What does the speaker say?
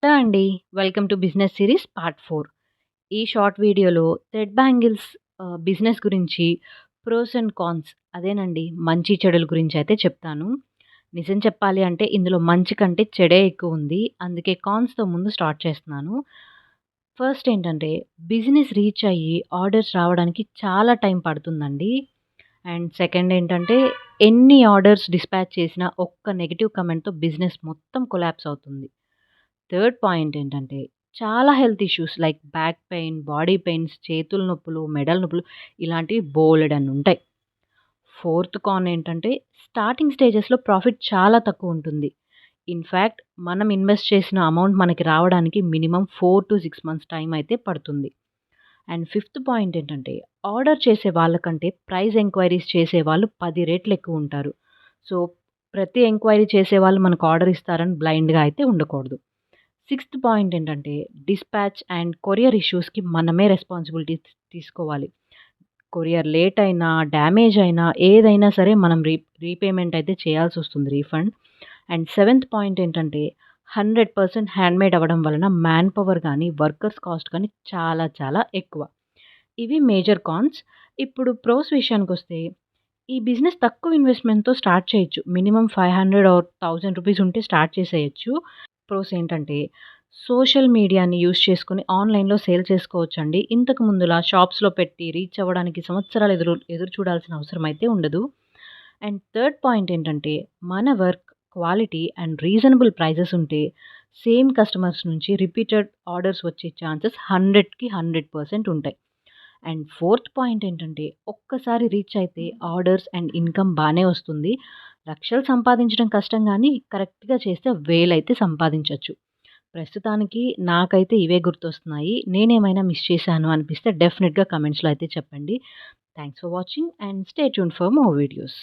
Hello అండి. Welcome to business series part 4. ఈ short వీడియోలో థ్రెడ్ బ్యాంగిల్స్ బిజినెస్ గురించి ప్రోస్ అండ్ కాన్స్ అదేనండి మంచి చెడుల గురించి అయితే చెప్తాను. నిజం చెప్పాలి అంటే ఇందులో మంచి కంటే చెడే ఎక్కువుంది. అందుకే కాన్స్‌తో ముందు స్టార్ట్ చేస్తున్నాను. ఫస్ట్ ఏంటంటే బిజినెస్ రీచ్ అయ్యి ఆర్డర్స్ రావడానికి చాలా టైం పడుతుందండి. అండ్ సెకండ్ ఏంటంటే ఎన్ని ఆర్డర్స్ డిస్పాచ్ చేసినా ఒక్క నెగెటివ్ కామెంట్‌తో బిజినెస్ మొత్తం కొలాప్స్ అవుతుంది. థర్డ్ పాయింట్ ఏంటంటే, చాలా health issues like back pain, body pains, చేతుల నొప్పులు, మెడల నొప్పులు ఇలాంటివి బోలెడన్నుంటాయి. ఫోర్త్ కాన్ ఏంటంటే, స్టార్టింగ్ స్టేజెస్‌లో ప్రాఫిట్ చాలా తక్కువుంటుంది. ఇన్‌ఫాక్ట్ మనం ఇన్వెస్ట్ చేసిన అమౌంట్ మనకి రావడానికి మినిమమ్ 4-6 మంత్స్ టైం అయితే పడుతుంది. అండ్ ఫిఫ్త్ పాయింట్ ఏంటంటే, ఆర్డర్ చేసే వాళ్ళకంటే ప్రైస్ ఎంక్వైరీస్ చేసేవాళ్ళు 10 రెట్లు ఎక్కువుంటారు. సో, ప్రతి ఎంక్వైరీ చేసేవాళ్ళు మనకు ఆర్డర్ ఇస్తారని బ్లైండ్‌గా అయితే ఉండకూడదు. సిక్స్త్ పాయింట్ ఏంటంటే, డిస్పాచ్ అండ్ కొరియర్ ఇష్యూస్‌కి మనమే రెస్పాన్సిబిలిటీ తీసుకోవాలి. కొరియర్ లేట్ అయినా, డ్యామేజ్ అయినా ఏదైనా సరే మనం రీపేమెంట్ అయితే చేయాల్సొస్తుంది రీఫండ్. అండ్ సెవెంత్ పాయింట్ ఏంటంటే, 100% హ్యాండ్‌మేడ్ అవ్వడం వలన మ్యాన్ పవర్ గానీ, వర్కర్స్ కాస్ట్ కానీ చాలా చాలా ఎక్కువ. ఇవి మేజర్ కాన్స్. ఇప్పుడు ప్రోస్ విషయానికొస్తే, ఈ బిజినెస్ తక్కువ ఇన్వెస్ట్‌మెంట్‌తో స్టార్ట్ చేయొచ్చు. మినిమమ్ 500 ఆర్ 1000 రూపీస్ ఉంటే స్టార్ట్ చేసేయొచ్చు. ప్రోస్ ఏంటంటే, సోషల్ మీడియాని యూజ్ చేసుకొని ఆన్‌లైన్‌లో సేల్ చేసుకోవచ్చండి. ఇంతకు ముందులా షాప్స్‌లో పెట్టి రీచ్ అవ్వడానికి సంవత్సరాలు ఎదురు చూడాల్సిన అవసరం అయితే ఉండదు. అండ్ థర్డ్ పాయింట్ ఏంటంటే, మన work, quality and reasonable prices ఉంటే సేమ్ కస్టమర్స్ నుంచి రిపీటెడ్ ఆర్డర్స్ వచ్చే ఛాన్సెస్ 100కి 100% ఉంటాయి. అండ్ ఫోర్త్ పాయింట్ ఏంటంటే, ఒక్కసారి రీచ్ అయితే ఆర్డర్స్ అండ్ ఇన్‌కమ్ బానే వస్తుంది. లక్షలు సంపాదించడం కష్టం గానీ, కరెక్ట్‌గా చేస్తే వేలైతే సంపాదించొచ్చు. ప్రస్తుతానికి నాకైతే ఇవే గుర్తొస్తున్నాయి. నేనేమైనా మిస్ చేశాను అనిపిస్తే డెఫినిట్‌గా కామెంట్స్‌లో అయితే చెప్పండి. Thanks for watching and stay tuned for more videos.